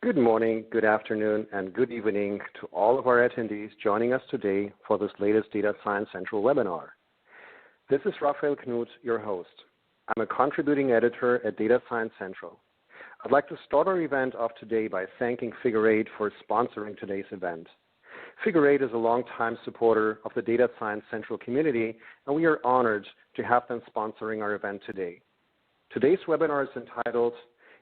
Good morning, good afternoon, and good evening to all of our attendees joining us today for this latest Data Science Central webinar. This is Raphael Knut, your host. I'm a contributing editor at Data Science Central. I'd like to start our event off today by thanking Figure 8 for sponsoring today's event. Figure 8 is a longtime supporter of the Data Science Central community, and we are honored to have them sponsoring our event today. Today's webinar is entitled,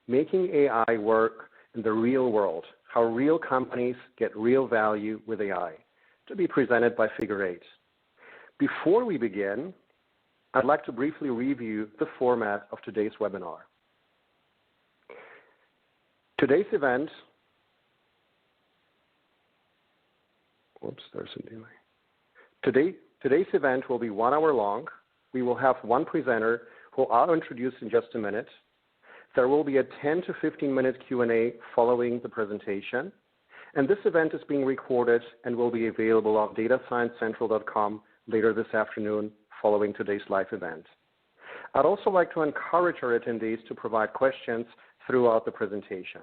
Making AI Work in the Real World, How Real Companies Get Real Value with AI, to be presented by Figure 8. Before we begin, I'd like to briefly review the format of today's webinar. Today's event, Today's event will be 1 hour long. We will have one presenter who I'll introduce in just a minute. There will be a 10 to 15-minute Q&A following the presentation. And this event is being recorded and will be available on datasciencecentral.com later this afternoon following today's live event. I'd also like to encourage our attendees to provide questions throughout the presentation.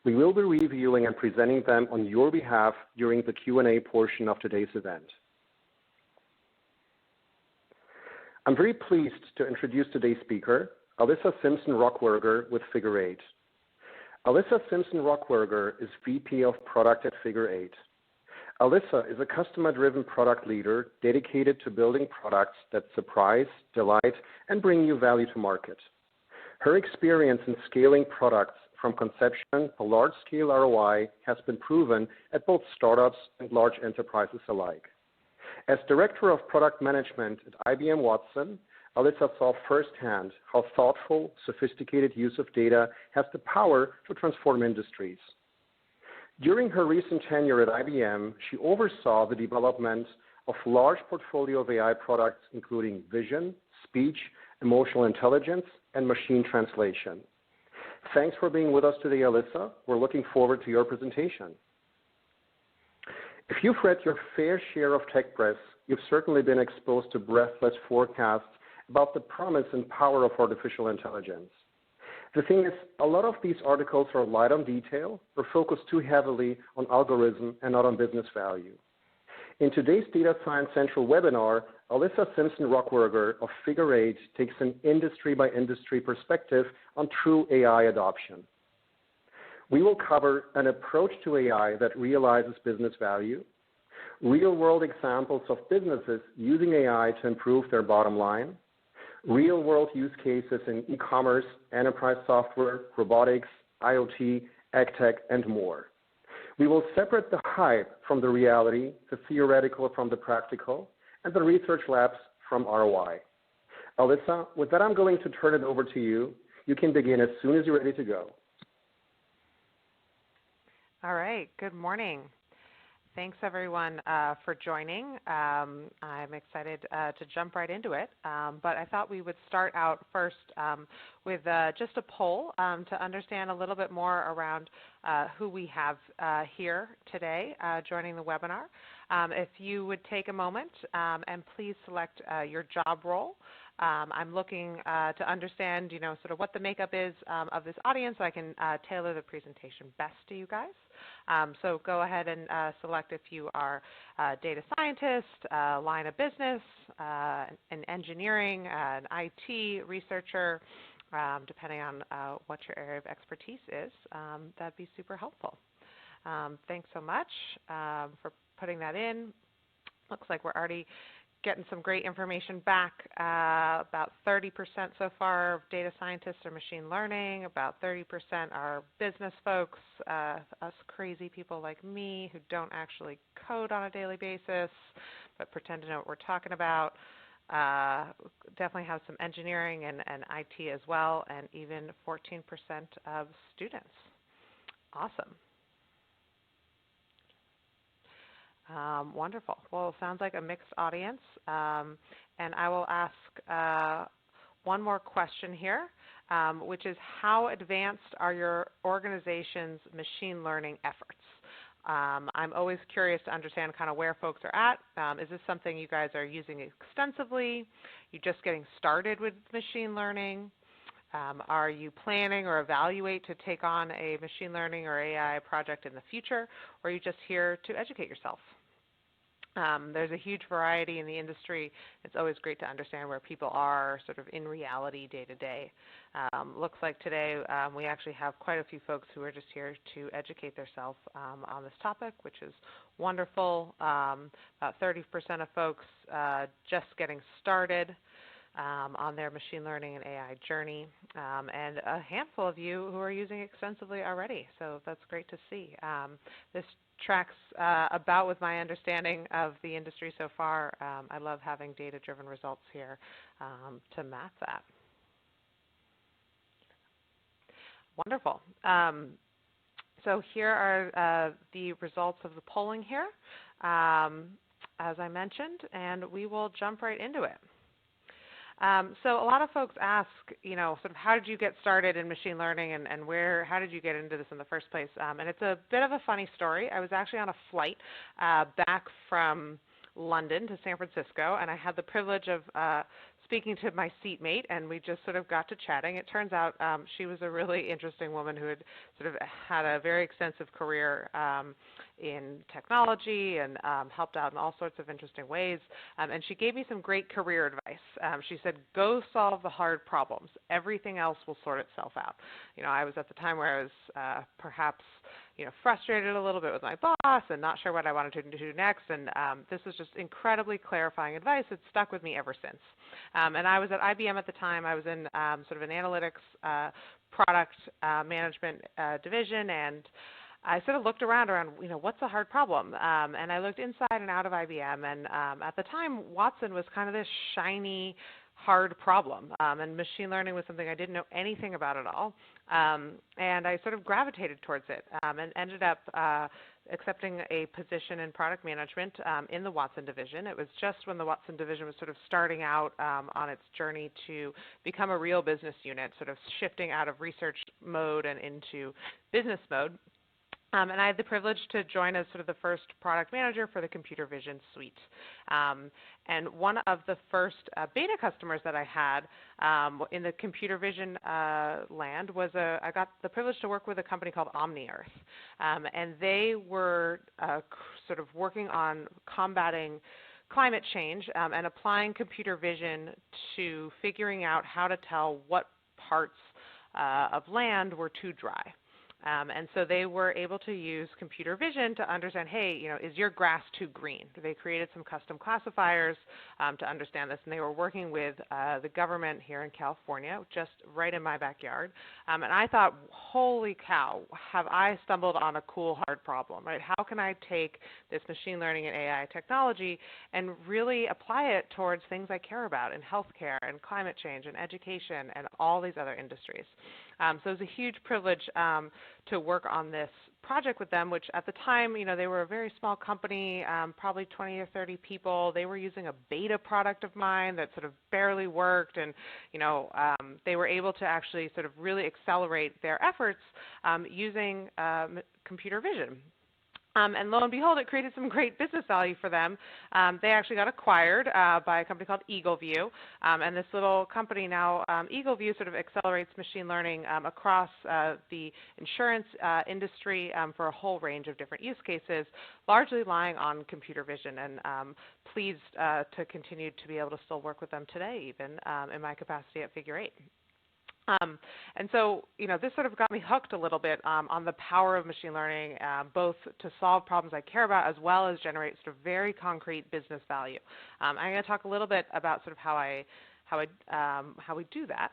We will be reviewing and presenting them on your behalf during the Q&A portion of today's event. I'm very pleased to introduce today's speaker, Alyssa Simpson Rochwerger with Figure 8. Alyssa Simpson Rochwerger is VP of Product at Figure 8. Alyssa is a customer-driven product leader dedicated to building products that surprise, delight, and bring new value to market. Her experience in scaling products from conception to large-scale ROI has been proven at both startups and large enterprises alike. As Director of Product Management at IBM Watson, Alyssa saw firsthand how thoughtful, sophisticated use of data has the power to transform industries. During her recent tenure at IBM, she oversaw the development of large portfolio of AI products, including vision, speech, emotional intelligence, and machine translation. Thanks for being with us today, Alyssa. We're looking forward to your presentation. If you've read your fair share of tech press, you've certainly been exposed to breathless forecasts about the promise and power of artificial intelligence. The thing is, a lot of these articles are light on detail or focus too heavily on algorithm and not on business value. In today's Data Science Central webinar, Alyssa Simpson Rochwerger of Figure 8 takes an industry-by-industry perspective on true AI adoption. We will cover an approach to AI that realizes business value, real-world examples of businesses using AI to improve their bottom line, real-world use cases in e-commerce, enterprise software, robotics, IoT, AgTech, and more. We will separate the hype from the reality, the theoretical from the practical, and the research labs from ROI. Alyssa, with that, I'm going to turn it over to you. You can begin as soon as you're ready to go. All right. Good morning. Thanks, everyone, for joining. I'm excited to jump right into it, but I thought we would start out first with just a poll to understand a little bit more around who we have here today joining the webinar. If you would take a moment and please select your job role. I'm looking to understand, sort of what the makeup is of this audience so I can tailor the presentation best to you guys. So go ahead and select if you are a data scientist, line of business, an engineering, an IT researcher, depending on what your area of expertise is. That'd be super helpful. Thanks so much for putting that in. Looks like we're already getting some great information back. About 30% so far of data scientists are machine learning. About 30% are business folks, us crazy people like me who don't actually code on a daily basis but pretend to know what we're talking about. Definitely have some engineering and IT as well, and even 14% of students. Awesome. Wonderful. Well, it sounds like a mixed audience, and I will ask one more question here, which is how advanced are your organization's machine learning efforts? I'm always curious to understand kind of where folks are at. Is this something you guys are using extensively? You're just getting started with machine learning? Are you planning or evaluate to take on a machine learning or AI project in the future, or are you just here to educate yourself? There's a huge variety in the industry. It's always great to understand where people are sort of in reality day to day. Looks like today we actually have quite a few folks who are just here to educate themselves on this topic, which is wonderful. About 30% of folks just getting started on their machine learning and AI journey, and a handful of you who are using it extensively already. So that's great to see. This tracks about with my understanding of the industry so far. I love having data-driven results here to map that. Wonderful. So here are the results of the polling here, as I mentioned, and we will jump right into it. So a lot of folks ask, sort of how did you get started in machine learning, and how did you get into this in the first place? And it's a bit of a funny story. I was actually on a flight back from London to San Francisco, and I had the privilege of speaking to my seatmate, and we just sort of got to chatting. It turns out she was a really interesting woman who had sort of had a very extensive career in technology and helped out in all sorts of interesting ways. And she gave me some great career advice. She said, go solve the hard problems. Everything else will sort itself out. I was at the time where I was perhaps frustrated a little bit with my boss and not sure what I wanted to do next. And this was just incredibly clarifying advice. It's stuck with me ever since. And I was at IBM at the time. I was in sort of an analytics product management division, and I sort of looked around, what's a hard problem? And I looked inside and out of IBM, and at the time, Watson was kind of this shiny, hard problem, and machine learning was something I didn't know anything about at all. And I sort of gravitated towards it and ended up accepting a position in product management in the Watson division. It was just when the Watson division was sort of starting out on its journey to become a real business unit, sort of shifting out of research mode and into business mode. And I had the privilege to join as sort of the first product manager for the computer vision suite. And one of the first beta customers that I had in the computer vision land was I got the privilege to work with a company called OmniEarth. And they were sort of working on combating climate change and applying computer vision to figuring out how to tell what parts of land were too dry. And so they were able to use computer vision to understand, hey, is your grass too green? They created some custom classifiers to understand this, and they were working with the government here in California, just right in my backyard. And I thought, holy cow, have I stumbled on a cool, hard problem, right? How can I take this machine learning and AI technology and really apply it towards things I care about in healthcare and climate change and education and all these other industries? So it was a huge privilege to work on this project with them, which at the time, they were a very small company, probably 20 or 30 people. They were using a beta product of mine that sort of barely worked, and they were able to actually sort of really accelerate their efforts using computer vision. And lo and behold, it created some great business value for them. They actually got acquired by a company called EagleView. And this little company now, EagleView, sort of accelerates machine learning across the insurance industry for a whole range of different use cases, largely relying on computer vision. And pleased to continue to be able to still work with them today, even in my capacity at Figure 8. And so, this sort of got me hooked a little bit on the power of machine learning, both to solve problems I care about as well as generate sort of very concrete business value. I'm going to talk a little bit about sort of how we do that.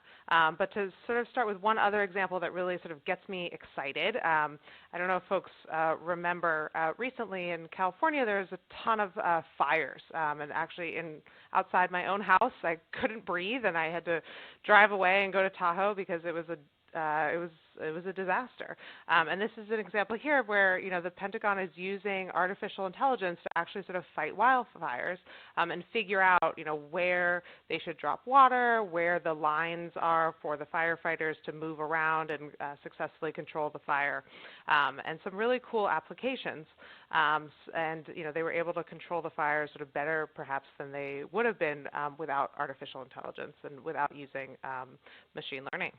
But to sort of start with one other example that really sort of gets me excited. I don't know if folks remember recently in California there was a ton of fires, and actually outside my own house I couldn't breathe, and I had to drive away and go to Tahoe because it was it was a disaster. And this is an example here where the Pentagon is using artificial intelligence to actually sort of fight wildfires and figure out where they should drop water, where the lines are for the firefighters to move around and successfully control the fire, and some really cool applications. And they were able to control the fires sort of better perhaps than they would have been without artificial intelligence and without using machine learning.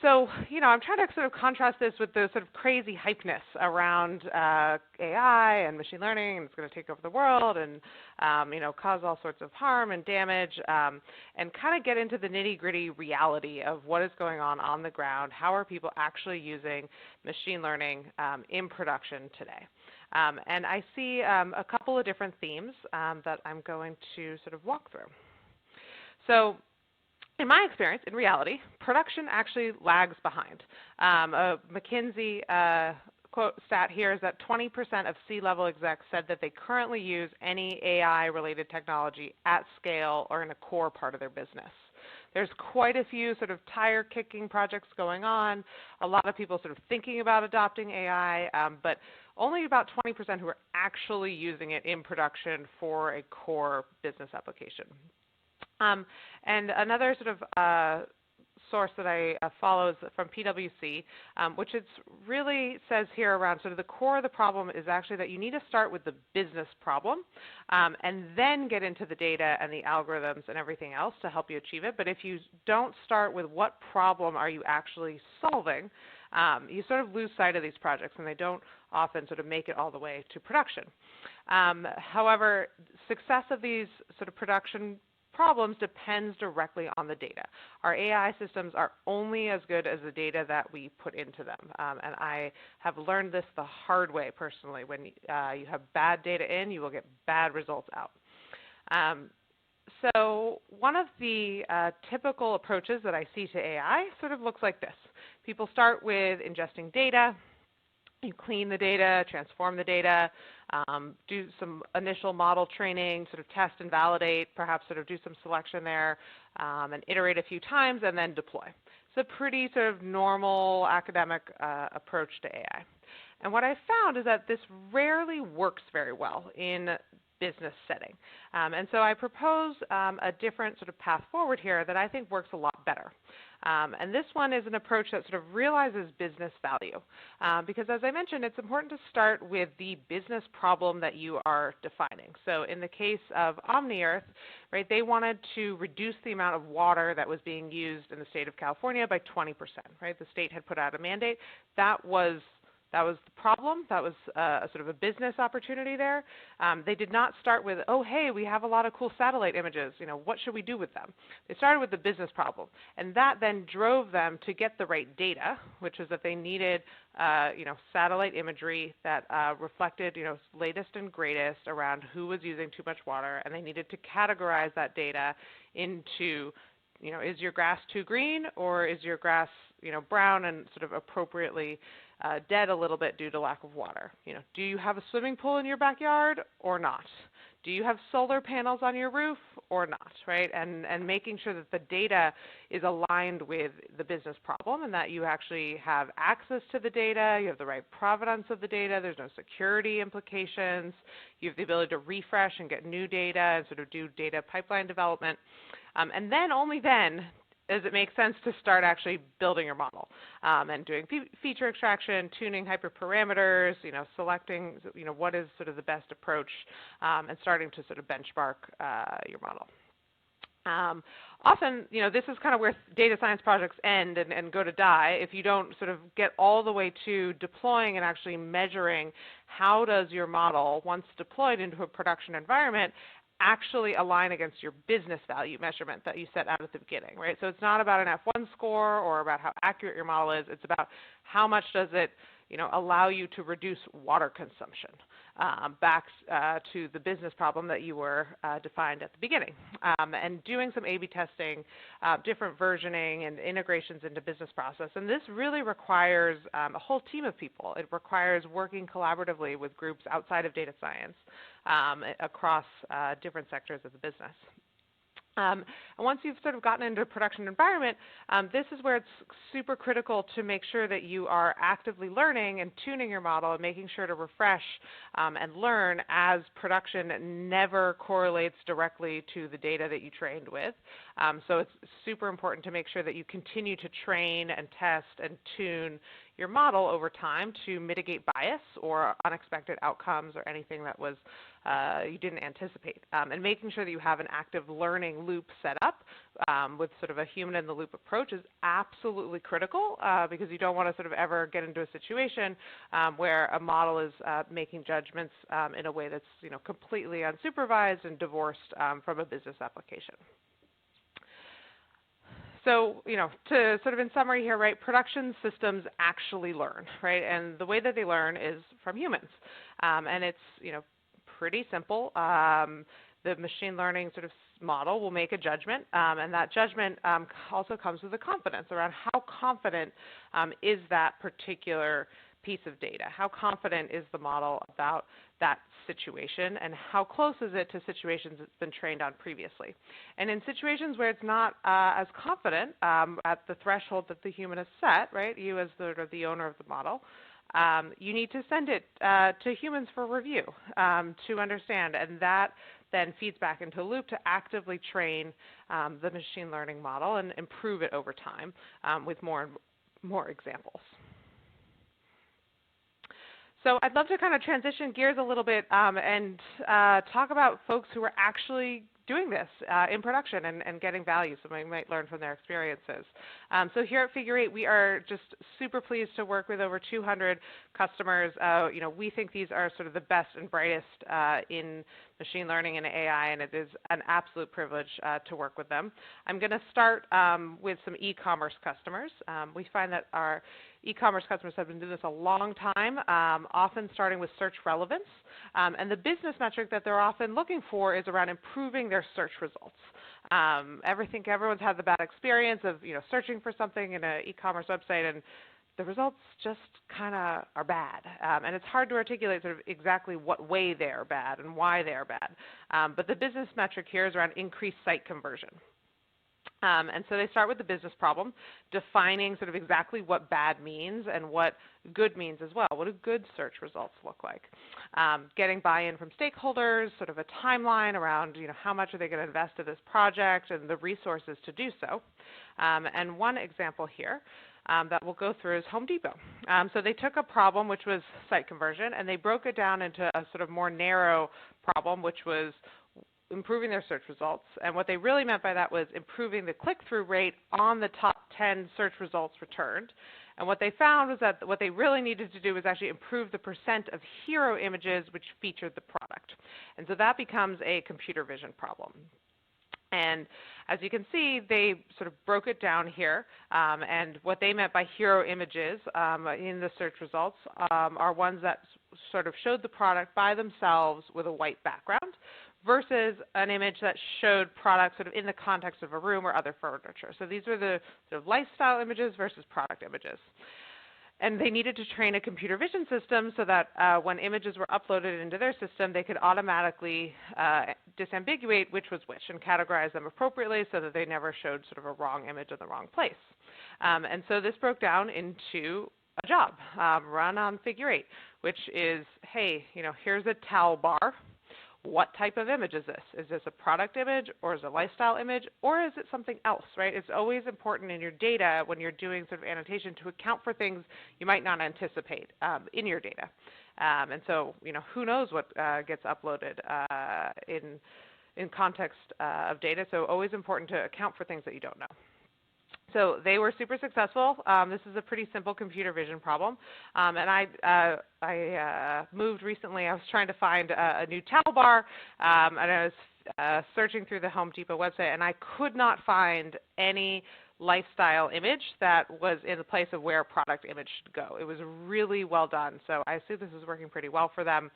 So, I'm trying to sort of contrast this with the sort of crazy hypeness around AI and machine learning, and it's going to take over the world and, cause all sorts of harm and damage, and kind of get into the nitty-gritty reality of what is going on the ground. How are people actually using machine learning in production today? And I see a couple of different themes that I'm going to sort of walk through. So, in my experience, in reality, production actually lags behind. A McKinsey quote stat here is that 20% of C-level execs said that they currently use any AI-related technology at scale or in a core part of their business. There's quite a few sort of tire-kicking projects going on, a lot of people sort of thinking about adopting AI, but only about 20% who are actually using it in production for a core business application. And another sort of source that I follow is from PwC, which it really says here around sort of the core of the problem is actually that you need to start with the business problem and then get into the data and the algorithms and everything else to help you achieve it. But if you don't start with what problem are you actually solving, you sort of lose sight of these projects and they don't often sort of make it all the way to production. However, success of these sort of production problems depends directly on the data. Our AI systems are only as good as the data that we put into them. And I have learned this the hard way personally. When you have bad data in, you will get bad results out. So one of the typical approaches that I see to AI sort of looks like this. People start with ingesting data. You clean the data, transform the data, do some initial model training, sort of test and validate, perhaps sort of do some selection there, and iterate a few times, and then deploy. It's a pretty sort of normal academic approach to AI. And what I found is that this rarely works very well in business setting. And so I propose a different sort of path forward here that I think works a lot better. And this one is an approach that sort of realizes business value. Because as I mentioned, it's important to start with the business problem that you are defining. So in the case of OmniEarth, right, they wanted to reduce the amount of water that was being used in the state of California by 20%, right? The state had put out a mandate. That was the problem. That was sort of a business opportunity there. They did not start with, oh, hey, we have a lot of cool satellite images. What should we do with them? They started with the business problem. And that then drove them to get the right data, which is that they needed satellite imagery that reflected latest and greatest around who was using too much water. And they needed to categorize that data into, is your grass too green or is your grass brown and sort of appropriately dead a little bit due to lack of water. Do you have a swimming pool in your backyard or not? Do you have solar panels on your roof or not, right? And making sure that the data is aligned with the business problem and that you actually have access to the data, you have the right provenance of the data, there's no security implications, you have the ability to refresh and get new data and sort of do data pipeline development. And then, only then, does it make sense to start actually building your model and doing feature extraction, tuning hyperparameters, selecting what is sort of the best approach, and starting to sort of benchmark your model. Often, this is kind of where data science projects end and go to die if you don't sort of get all the way to deploying and actually measuring how does your model, once deployed into a production environment, actually align against your business value measurement that you set out at the beginning, right? So it's not about an F1 score or about how accurate your model is. It's about how much does it, allow you to reduce water consumption back to the business problem that you were defined at the beginning. And doing some A/B testing, different versioning and integrations into business process. And this really requires a whole team of people. It requires working collaboratively with groups outside of data science across different sectors of the business. And once you've sort of gotten into a production environment, this is where it's super critical to make sure that you are actively learning and tuning your model and making sure to refresh and learn, as production never correlates directly to the data that you trained with. So it's super important to make sure that you continue to train and test and tune your model over time to mitigate bias or unexpected outcomes or anything that was you didn't anticipate. And making sure that you have an active learning loop set up with sort of a human-in-the-loop approach is absolutely critical, because you don't want to sort of ever get into a situation where a model is making judgments in a way that's completely unsupervised and divorced from a business application. So, to sort of in summary here, right, production systems actually learn, right, and the way that they learn is from humans, and it's, pretty simple. The machine learning sort of model will make a judgment, and that judgment also comes with a confidence around how confident is that particular piece of data. How confident is the model about that situation, and how close is it to situations it's been trained on previously? And in situations where it's not as confident at the threshold that the human has set, right, you as the owner of the model, you need to send it to humans for review to understand, and that then feeds back into a loop to actively train the machine learning model and improve it over time with more and more examples. So I'd love to kind of transition gears a little bit and talk about folks who are actually doing this in production and getting value, so we might learn from their experiences. So here at Figure 8, we are just super pleased to work with over 200 customers. We think these are sort of the best and brightest in machine learning and AI, and it is an absolute privilege to work with them. I'm going to start with some e-commerce customers. We find that our e-commerce customers have been doing this a long time, often starting with search relevance. And the business metric that they're often looking for is around improving their search results. Everyone's had the bad experience of searching for something in an e-commerce website, and the results just kind of are bad. And it's hard to articulate sort of exactly what way they are bad and why they are bad. But the business metric here is around increased site conversion. And so they start with the business problem, defining sort of exactly what bad means and what good means as well. What do good search results look like? Getting buy-in from stakeholders, sort of a timeline around how much are they going to invest in this project and the resources to do so. And one example here that we'll go through is Home Depot. So they took a problem, which was site conversion, and they broke it down into a sort of more narrow problem, which was improving their search results. And what they really meant by that was improving the click-through rate on the top 10 search results returned. And what they found was that what they really needed to do was actually improve the percent of hero images which featured the product. And so that becomes a computer vision problem. And as you can see, they sort of broke it down here. And what they meant by hero images in the search results are ones that sort of showed the product by themselves with a white background, versus an image that showed products sort of in the context of a room or other furniture. So these were the sort of lifestyle images versus product images. And they needed to train a computer vision system so that when images were uploaded into their system, they could automatically disambiguate which was which and categorize them appropriately so that they never showed sort of a wrong image in the wrong place. And so this broke down into a job run on Figure 8, which is, hey, here's a towel bar. What type of image is this? Is this a product image, or is it a lifestyle image, or is it something else, right? It's always important in your data when you're doing sort of annotation to account for things you might not anticipate in your data. And so, who knows what gets uploaded in context of data, so always important to account for things that you don't know. So they were super successful. This is a pretty simple computer vision problem. And I moved recently. I was trying to find a new towel bar, and I was searching through the Home Depot website, and I could not find any lifestyle image that was in the place of where a product image should go. It was really well done. So I assume this is working pretty well for them,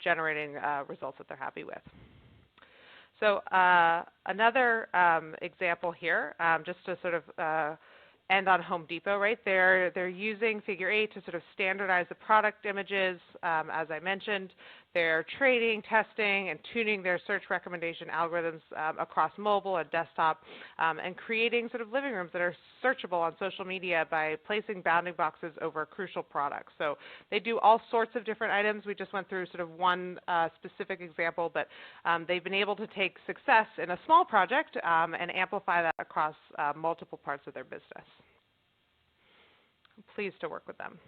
generating results that they're happy with. So another example here, just to sort of end on Home Depot, right? They're using Figure 8 to sort of standardize the product images, as I mentioned. They're training, testing, and tuning their search recommendation algorithms across mobile and desktop, and creating sort of living rooms that are searchable on social media by placing bounding boxes over crucial products. So they do all sorts of different items. We just went through sort of one specific example, but they've been able to take success in a small project and amplify that across multiple parts of their business. I'm pleased to work with them.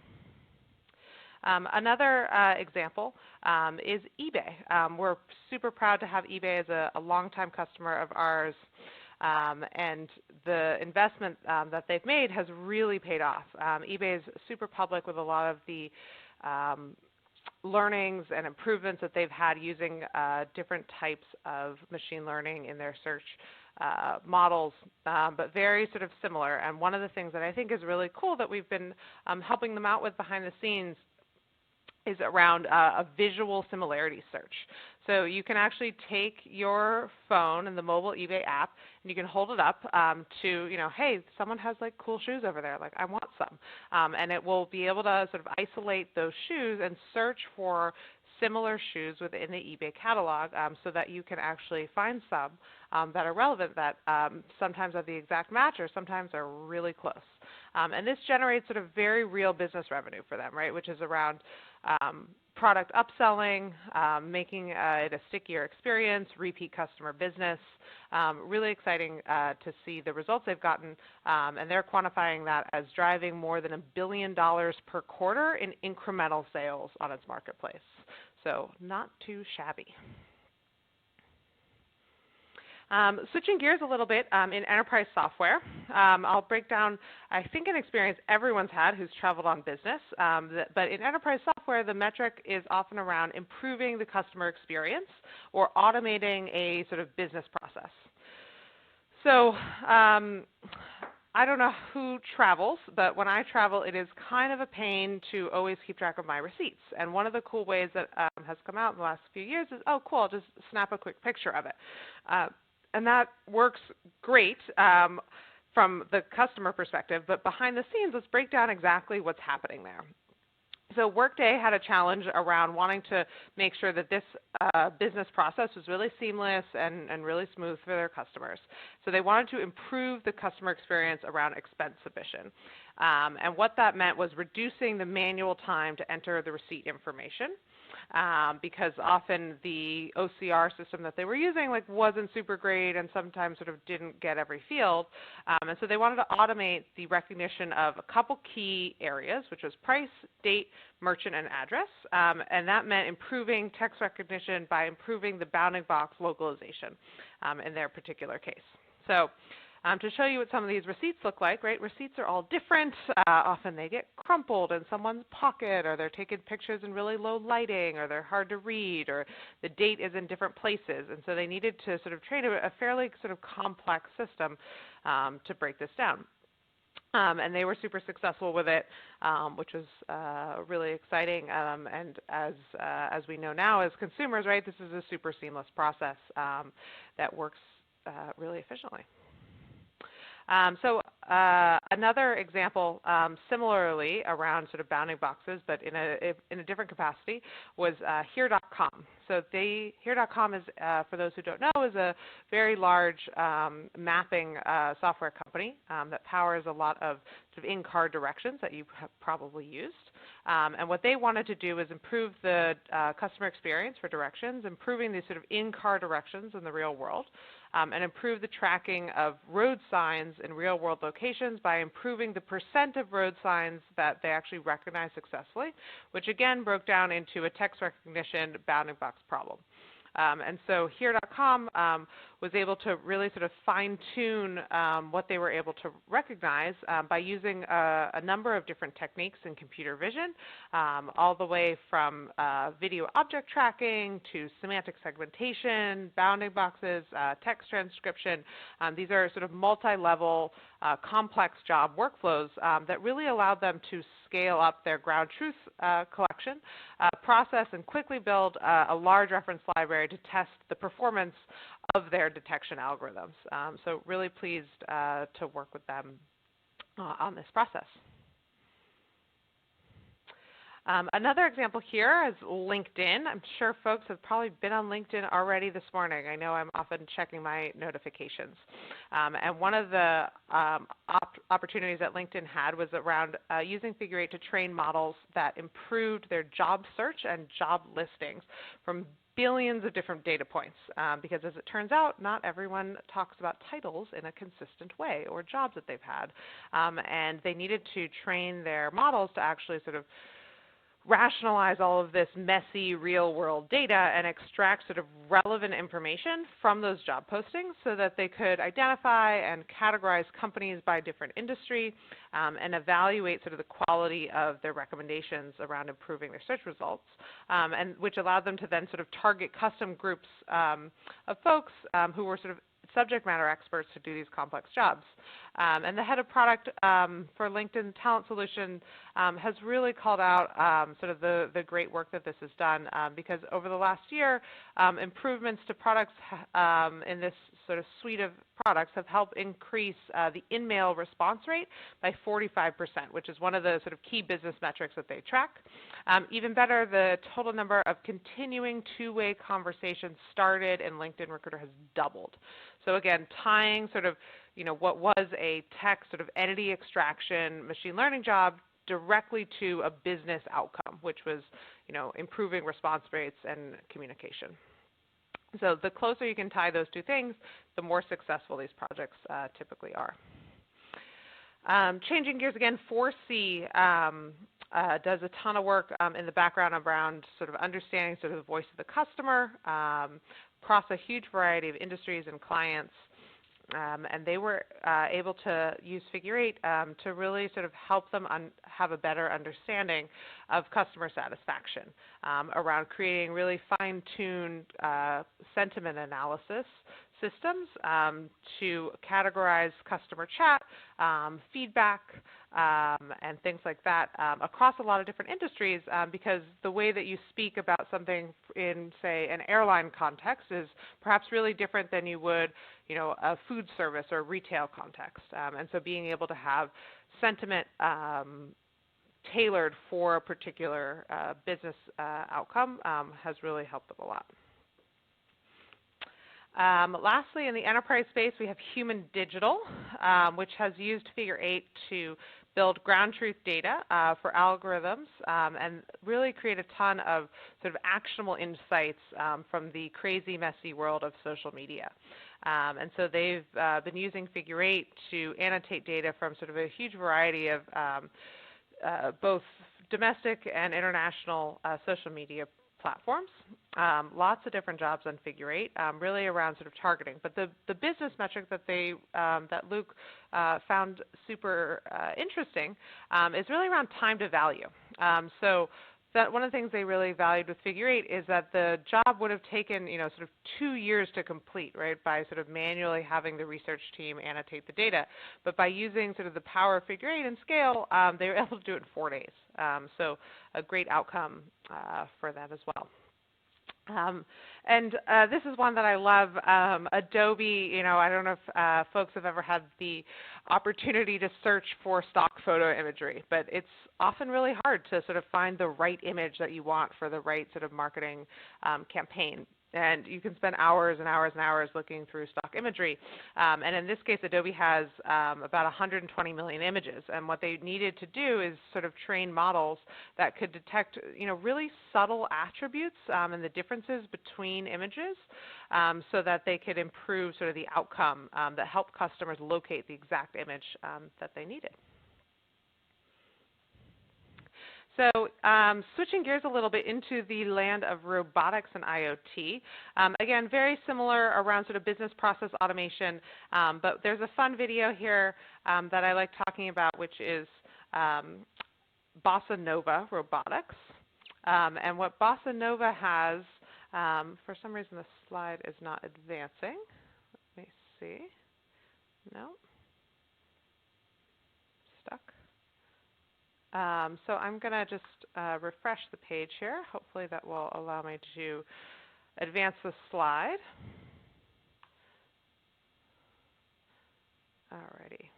Another example is eBay. We're super proud to have eBay as a longtime customer of ours, and the investment that they've made has really paid off. eBay is super public with a lot of the learnings and improvements that they've had using different types of machine learning in their search models, but very sort of similar. And one of the things that I think is really cool that we've been helping them out with behind the scenes is around a visual similarity search. So you can actually take your phone and the mobile eBay app, and you can hold it up to, hey, someone has like cool shoes over there, like I want some. And it will be able to sort of isolate those shoes and search for similar shoes within the eBay catalog so that you can actually find some that are relevant, that sometimes are the exact match or sometimes are really close. And this generates sort of very real business revenue for them, right, which is around product upselling, making it a stickier experience, repeat customer business. Really exciting to see the results they've gotten, and they're quantifying that as driving more than $1 billion per quarter in incremental sales on its marketplace. So not too shabby. Switching gears a little bit in enterprise software, I'll break down, I think, an experience everyone's had who's traveled on business. But in enterprise software, the metric is often around improving the customer experience or automating a sort of business process. So I don't know who travels, but when I travel, it is kind of a pain to always keep track of my receipts. And one of the cool ways that has come out in the last few years is, oh, cool, I'll just snap a quick picture of it. And that works great from the customer perspective, but behind the scenes, let's break down exactly what's happening there. So Workday had a challenge around wanting to make sure that this business process was really seamless and really smooth for their customers. So they wanted to improve the customer experience around expense submission. And what that meant was reducing the manual time to enter the receipt information. Because often the OCR system that they were using wasn't super great and sometimes sort of didn't get every field. And so they wanted to automate the recognition of a couple key areas, which was price, date, merchant, and address. And that meant improving text recognition by improving the bounding box localization in their particular case. So to show you what some of these receipts look like, right? Receipts are all different. Often they get crumpled in someone's pocket, or they're taken pictures in really low lighting, or they're hard to read, or the date is in different places. And so they needed to sort of train a fairly sort of complex system to break this down. And they were super successful with it, which was really exciting. And as we know now as consumers, right, this is a super seamless process that works really efficiently. So another example, similarly around sort of bounding boxes, but in a different capacity, was Here.com. So Here.com is, for those who don't know, is a very large mapping software company that powers a lot of sort of in-car directions that you have probably used. And what they wanted to do is improve the customer experience for directions, improving these sort of in-car directions in the real world, and improve the tracking of road signs in real-world locations by improving the percent of road signs that they actually recognize successfully, which again broke down into a text recognition bounding box problem. And so Here.com was able to really sort of fine-tune what they were able to recognize by using a number of different techniques in computer vision, all the way from video object tracking to semantic segmentation, bounding boxes, text transcription. These are sort of multi-level, complex job workflows that really allowed them to scale up their ground truth collection, process and quickly build a large reference library to test the performance of their detection algorithms. So really pleased to work with them on this process. Another example here is LinkedIn. I'm sure folks have probably been on LinkedIn already this morning. I know I'm often checking my notifications. And one of the opportunities that LinkedIn had was around using Figure 8 to train models that improved their job search and job listings from billions of different data points, because as it turns out, not everyone talks about titles in a consistent way or jobs that they've had. And they needed to train their models to actually sort of rationalize all of this messy real-world data and extract sort of relevant information from those job postings so that they could identify and categorize companies by different industry and evaluate sort of the quality of their recommendations around improving their search results, and which allowed them to then sort of target custom groups of folks who were sort of subject matter experts to do these complex jobs. And the head of product for LinkedIn Talent Solution has really called out sort of the great work that this has done, because over the last year, improvements to products in this sort of suite of products have helped increase the in-mail response rate by 45%, which is one of the sort of key business metrics that they track. Even better, the total number of continuing two-way conversations started in LinkedIn Recruiter has doubled. So again, tying sort of what was a tech sort of entity extraction machine learning job directly to a business outcome, which was improving response rates and communication. So the closer you can tie those two things, the more successful these projects typically are. Changing gears again, 4C does a ton of work in the background around sort of understanding sort of the voice of the customer across a huge variety of industries and clients. And they were able to use Figure 8 to really sort of help them have a better understanding of customer satisfaction around creating really fine-tuned sentiment analysis systems to categorize customer chat, feedback, and things like that across a lot of different industries, because the way that you speak about something in, say, an airline context is perhaps really different than you would a food service or retail context. And so being able to have sentiment tailored for a particular business outcome has really helped them a lot. Lastly, in the enterprise space, we have Human Digital, which has used Figure 8 to build ground truth data for algorithms and really create a ton of sort of actionable insights from the crazy, messy world of social media. And so they've been using Figure 8 to annotate data from sort of a huge variety of both domestic and international social media platforms. Lots of different jobs on Figure 8, really around sort of targeting. But the business metric that that Luke found super interesting is really around time to value. So that one of the things they really valued with Figure 8 is that the job would have taken sort of 2 years to complete, right, by sort of manually having the research team annotate the data. But by using sort of the power of Figure 8 and scale, they were able to do it in 4 days. So a great outcome for that as well. And this is one that I love. Adobe, I don't know if folks have ever had the opportunity to search for stock photo imagery, but it's often really hard to sort of find the right image that you want for the right sort of marketing campaign. And you can spend hours and hours and hours looking through stock imagery. And in this case, Adobe has about 120 million images. And what they needed to do is sort of train models that could detect really subtle attributes and the differences between images so that they could improve sort of the outcome that helped customers locate the exact image that they needed. So switching gears a little bit into the land of robotics and IoT. Again, very similar around sort of business process automation, but there's a fun video here that I like talking about, which is Bossa Nova Robotics. And what Bossa Nova has, for some reason the slide is not advancing. Let me see. No. Stuck. So I'm going to just refresh the page here. Hopefully that will allow me to advance the slide. Alrighty.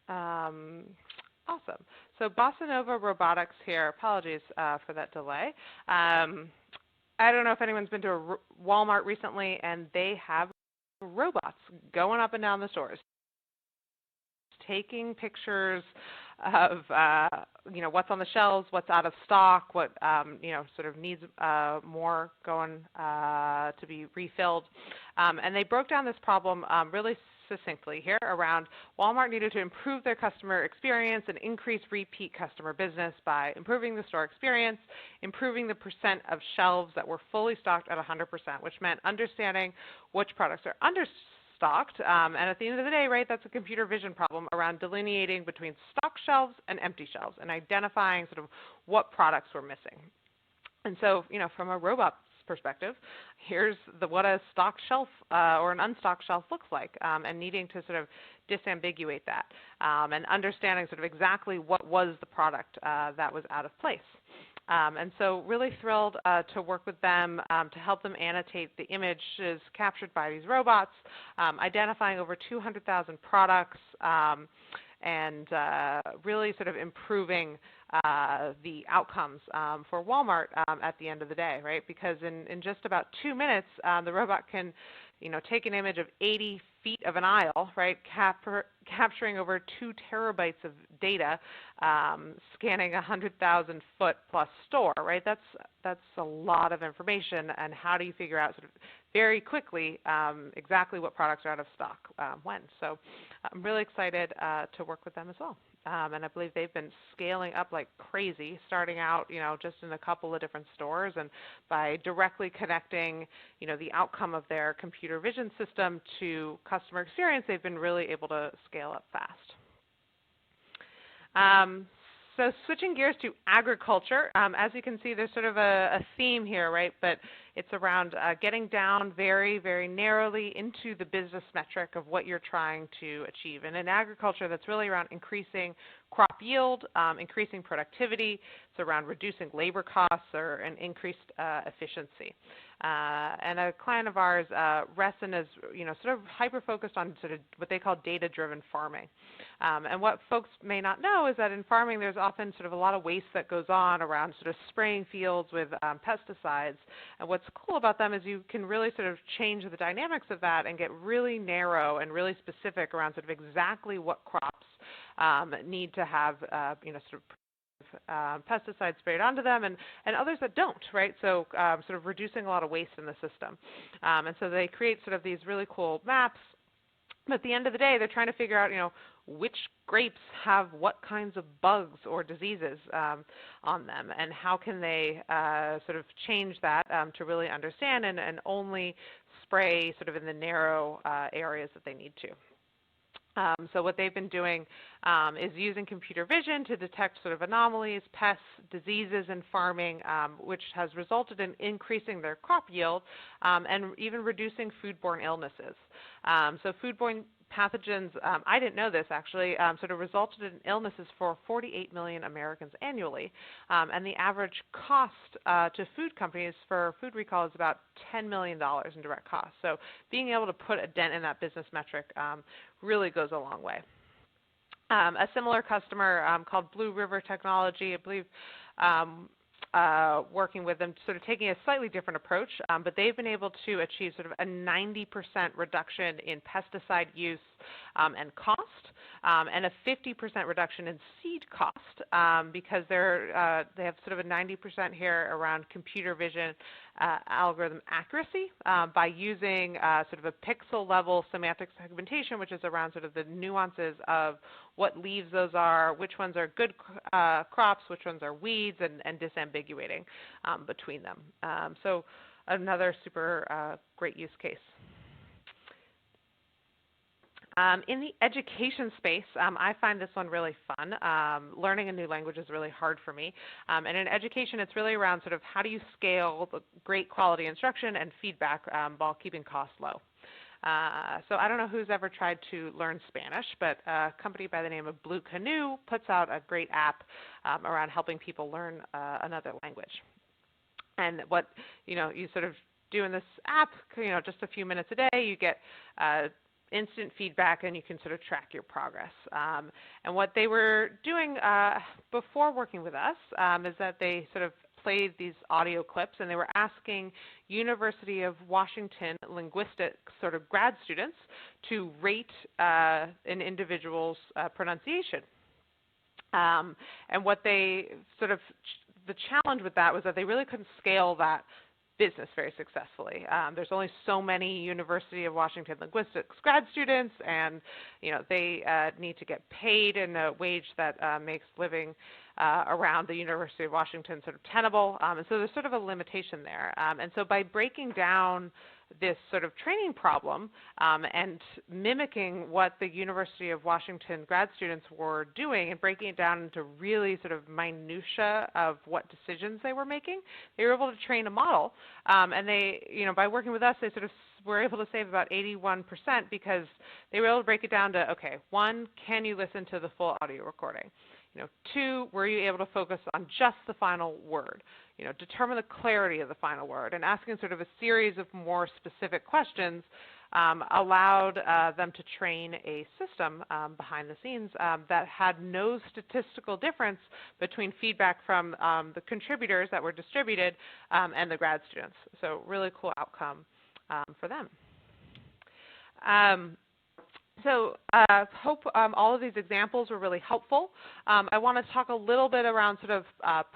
Awesome. So Bossa Nova Robotics here. Apologies for that delay. I don't know if anyone's been to a Walmart recently, and they have robots going up and down the stores, taking pictures of what's on the shelves, what's out of stock, what sort of needs more going to be refilled. And they broke down this problem really succinctly here around Walmart needed to improve their customer experience and increase repeat customer business by improving the store experience, improving the percent of shelves that were fully stocked at 100%, which meant understanding which products are understocked. And at the end of the day, right, that's a computer vision problem around delineating between stock shelves and empty shelves and identifying sort of what products were missing. And so, from a robot perspective, here's what a stocked shelf or an unstocked shelf looks like, and needing to sort of disambiguate that and understanding sort of exactly what was the product that was out of place. And so really thrilled to work with them to help them annotate the images captured by these robots, identifying over 200,000 products, and really sort of improving the outcomes for Walmart at the end of the day, right? Because in just about 2 minutes, the robot can, take an image of 80 feet of an aisle, right? Capturing over 2 terabytes of data, scanning 100,000 foot plus store, right? That's a lot of information. And how do you figure out sort of very quickly exactly what products are out of stock when? So I'm really excited to work with them as well. And I believe they've been scaling up like crazy, starting out, just in a couple of different stores, and by directly connecting, the outcome of their computer vision system to customer experience, they've been really able to scale up fast. So switching gears to agriculture, as you can see, there's sort of a theme here, right? But it's around getting down very, very narrowly into the business metric of what you're trying to achieve. And in agriculture, that's really around increasing crop yield, increasing productivity. It's around reducing labor costs or an increased efficiency. And a client of ours, Resson, is sort of hyper-focused on sort of what they call data-driven farming. And what folks may not know is that in farming, there's often sort of a lot of waste that goes on around sort of spraying fields with pesticides. And what's cool about them is you can really sort of change the dynamics of that and get really narrow and really specific around sort of exactly what crops need to have, sort of pesticides sprayed onto them, and others that don't, right? So sort of reducing a lot of waste in the system. And so they create sort of these really cool maps. But at the end of the day, they're trying to figure out, which grapes have what kinds of bugs or diseases on them, and how can they sort of change that to really understand and only spray sort of in the narrow areas that they need to. So what they've been doing is using computer vision to detect sort of anomalies, pests, diseases in farming, which has resulted in increasing their crop yield and even reducing foodborne illnesses. So foodborne pathogens, I didn't know this actually, sort of resulted in illnesses for 48 million Americans annually. And the average cost to food companies for food recall is about $10 million in direct costs. So being able to put a dent in that business metric really goes a long way. A similar customer called Blue River Technology, I believe, working with them, sort of taking a slightly different approach, but they've been able to achieve sort of a 90% reduction in pesticide use and cost, and a 50% reduction in seed cost, because they have sort of a 90% here around computer vision algorithm accuracy by using sort of a pixel level semantic segmentation, which is around sort of the nuances of what leaves those are, which ones are good crops, which ones are weeds, and disambiguating between them. So another super great use case. In the education space, I find this one really fun. Learning a new language is really hard for me. And in education, it's really around sort of how do you scale the great quality instruction and feedback while keeping costs low. So I don't know who's ever tried to learn Spanish, but a company by the name of Blue Canoe puts out a great app around helping people learn another language. And what you sort of do in this app, just a few minutes a day, you get instant feedback, and you can sort of track your progress. And what they were doing before working with us is that they sort of played these audio clips, and they were asking University of Washington linguistics sort of grad students to rate an individual's pronunciation. And what they sort of, the challenge with that was that they really couldn't scale that business very successfully. There's only so many University of Washington linguistics grad students, and they need to get paid in a wage that makes living around the University of Washington sort of tenable. And so there's sort of a limitation there. And so by breaking down this sort of training problem and mimicking what the University of Washington grad students were doing and breaking it down into really sort of minutia of what decisions they were making, they were able to train a model. And they, by working with us, they sort of were able to save about 81% because they were able to break it down to, okay, 1, can you listen to the full audio recording? 2, were you able to focus on just the final word? Determine the clarity of the final word, and asking sort of a series of more specific questions allowed them to train a system behind the scenes that had no statistical difference between feedback from the contributors that were distributed and the grad students. So really cool outcome for them. So hope all of these examples were really helpful. I want to talk a little bit around sort of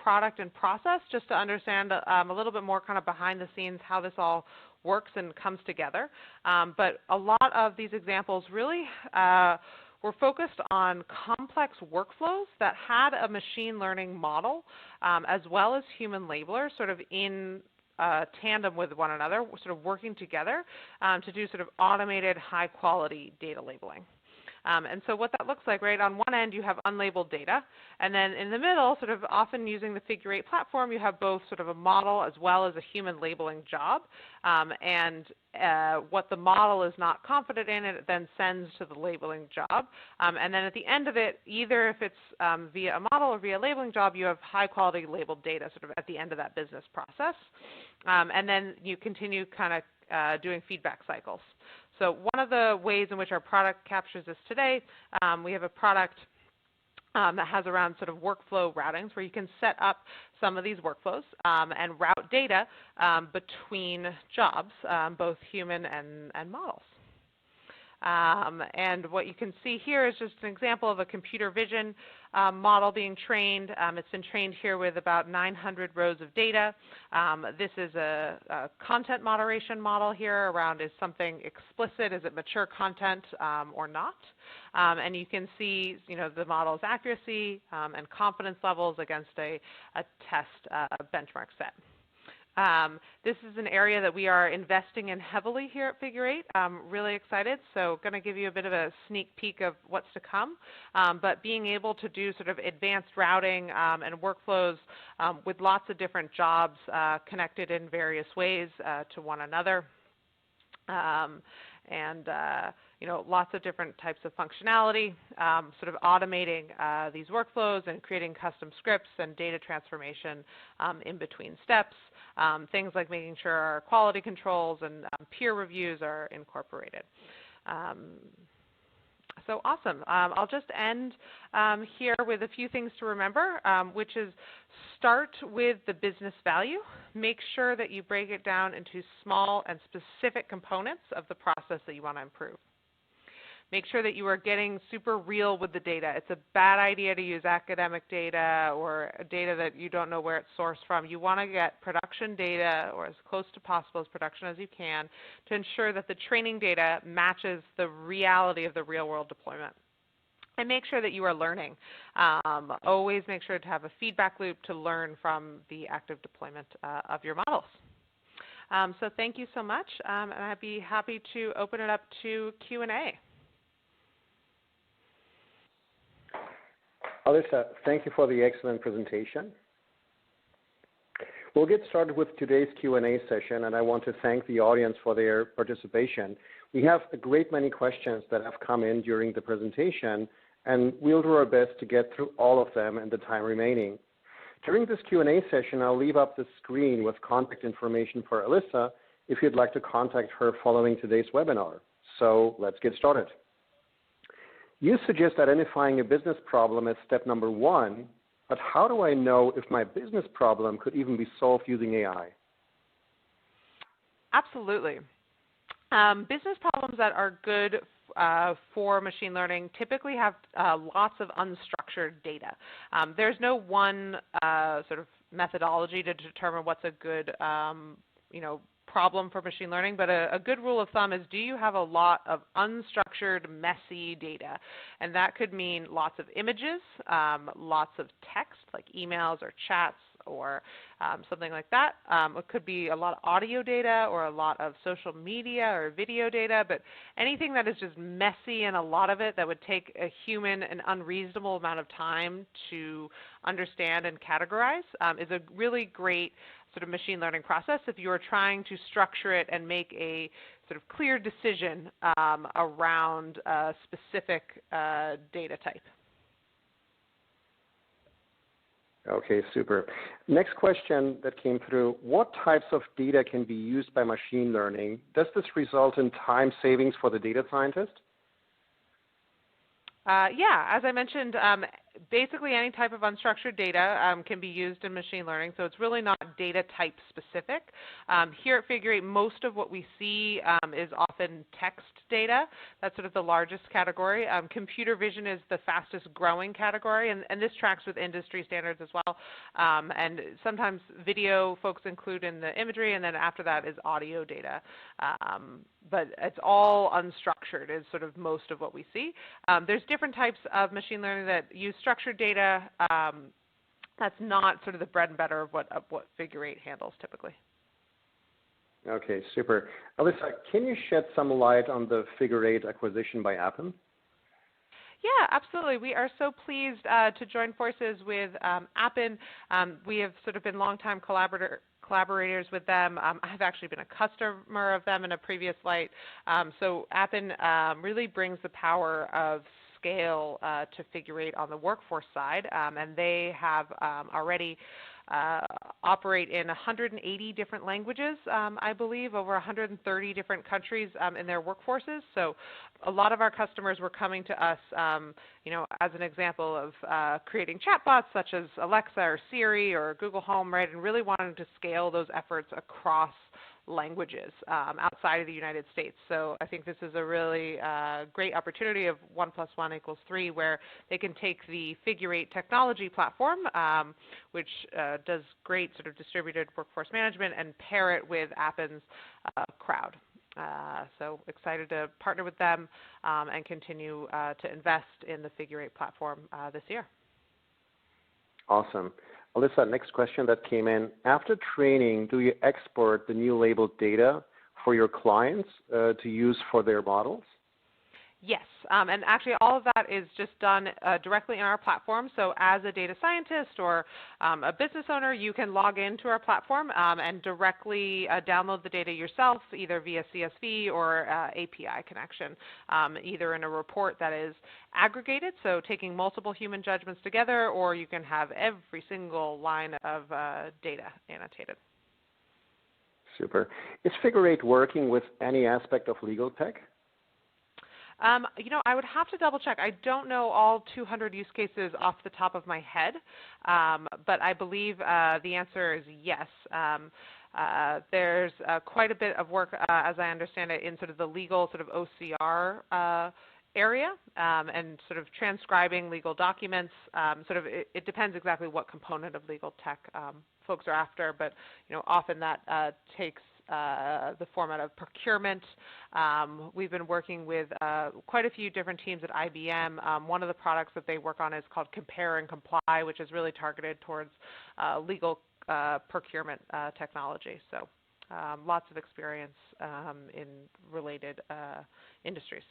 product and process, just to understand a little bit more kind of behind the scenes how this all works and comes together. But a lot of these examples really were focused on complex workflows that had a machine learning model as well as human labelers sort of in tandem with one another, sort of working together to do sort of automated high-quality data labeling. And so what that looks like, right, on one end you have unlabeled data, and then in the middle, sort of often using the Figure 8 platform, you have both sort of a model as well as a human labeling job. And what the model is not confident in, it then sends to the labeling job. And then at the end of it, either if it's via a model or via a labeling job, you have high-quality labeled data sort of at the end of that business process. And then you continue kind of doing feedback cycles. So one of the ways in which our product captures this today, we have a product that has around sort of workflow routings where you can set up some of these workflows and route data between jobs, both human and models. And what you can see here is just an example of a computer vision model being trained. It's been trained here with about 900 rows of data. This is a content moderation model here around is something explicit, is it mature content or not? And you can see the model's accuracy and confidence levels against a test benchmark set. This is an area that we are investing in heavily here at Figure 8. I'm really excited, so going to give you a bit of a sneak peek of what's to come. But being able to do sort of advanced routing and workflows with lots of different jobs connected in various ways to one another. Lots of different types of functionality, sort of automating these workflows and creating custom scripts and data transformation in between steps. Things like making sure our quality controls and peer reviews are incorporated. So awesome. I'll just end here with a few things to remember, which is start with the business value. Make sure that you break it down into small and specific components of the process that you want to improve. Make sure that you are getting super real with the data. It's a bad idea to use academic data or data that you don't know where it's sourced from. You want to get production data, or as close to possible as production as you can, to ensure that the training data matches the reality of the real-world deployment. And make sure that you are learning. Always make sure to have a feedback loop to learn from the active deployment of your models. So thank you so much, and I'd be happy to open it up to Q&A. Alyssa, thank you for the excellent presentation. We'll get started with today's Q&A session, and I want to thank the audience for their participation. We have a great many questions that have come in during the presentation, and we'll do our best to get through all of them in the time remaining. During this Q&A session, I'll leave up the screen with contact information for Alyssa if you'd like to contact her following today's webinar. So let's get started. You suggest identifying a business problem as step number one, but how do I know if my business problem could even be solved using AI? Absolutely. Business problems that are good for machine learning typically have lots of unstructured data. There's no one sort of methodology to determine what's a good problem for machine learning, but a good rule of thumb is, do you have a lot of unstructured, messy data? And that could mean lots of images, lots of text, like emails or chats or something like that. It could be a lot of audio data or a lot of social media or video data, but anything that is just messy and a lot of it that would take a human an unreasonable amount of time to understand and categorize is a really great sort of machine learning process if you are trying to structure it and make a sort of clear decision around a specific data type. Okay, super. Next question that came through, what types of data can be used by machine learning? Does this result in time savings for the data scientist? Yeah, as I mentioned, basically any type of unstructured data can be used in machine learning, so it's really not data type specific. Here at Figure 8, most of what we see is often text data. That's sort of the largest category. Computer vision is the fastest growing category, and this tracks with industry standards as well. And sometimes video folks include in the imagery, and then after that is audio data. But it's all unstructured is sort of most of what we see. There's different types of machine learning that use structured data. That's not sort of the bread and butter of what Figure 8 handles typically. Okay, super. Alyssa, can you shed some light on the Figure 8 acquisition by Appen? Yeah, absolutely. We are so pleased to join forces with Appen. We have sort of been longtime collaborators with them. I've actually been a customer of them in a previous life. So Appen really brings the power of scale to Figure 8 on the workforce side, and they have already operate in 180 different languages, I believe, over 130 different countries in their workforces. So a lot of our customers were coming to us, as an example of creating chatbots such as Alexa or Siri or Google Home, right, and really wanting to scale those efforts across languages outside of the United States. So I think this is a really great opportunity of 1 + 1 = 3, where they can take the Figure 8 technology platform, which does great sort of distributed workforce management, and pair it with Appen's crowd. So excited to partner with them and continue to invest in the Figure 8 platform this year. Awesome. Alyssa, next question that came in. After training, do you export the new labeled data for your clients to use for their models? Yes, and actually all of that is just done directly in our platform. So as a data scientist or a business owner, you can log into our platform and directly download the data yourself, either via CSV or API connection, either in a report that is aggregated, so taking multiple human judgments together, or you can have every single line of data annotated. Super. Is Figure 8 working with any aspect of legal tech? I would have to double check. I don't know all 200 use cases off the top of my head, but I believe the answer is yes. There's quite a bit of work, as I understand it, in sort of the legal sort of OCR area and sort of transcribing legal documents. It depends exactly what component of legal tech folks are after, but often that takes the format of procurement. We've been working with quite a few different teams at IBM. One of the products that they work on is called Compare and Comply, which is really targeted towards legal procurement technology. So lots of experience in related industries.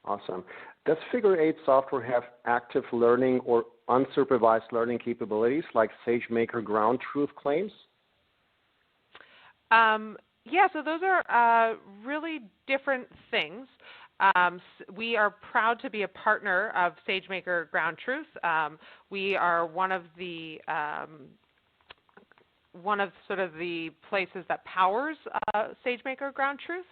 Awesome. Does Figure 8 software have active learning or unsupervised learning capabilities like SageMaker ground truth claims? Yeah, so those are really different things. We are proud to be a partner of SageMaker Ground Truth. We are one of the one of sort of the places that powers SageMaker Ground Truth.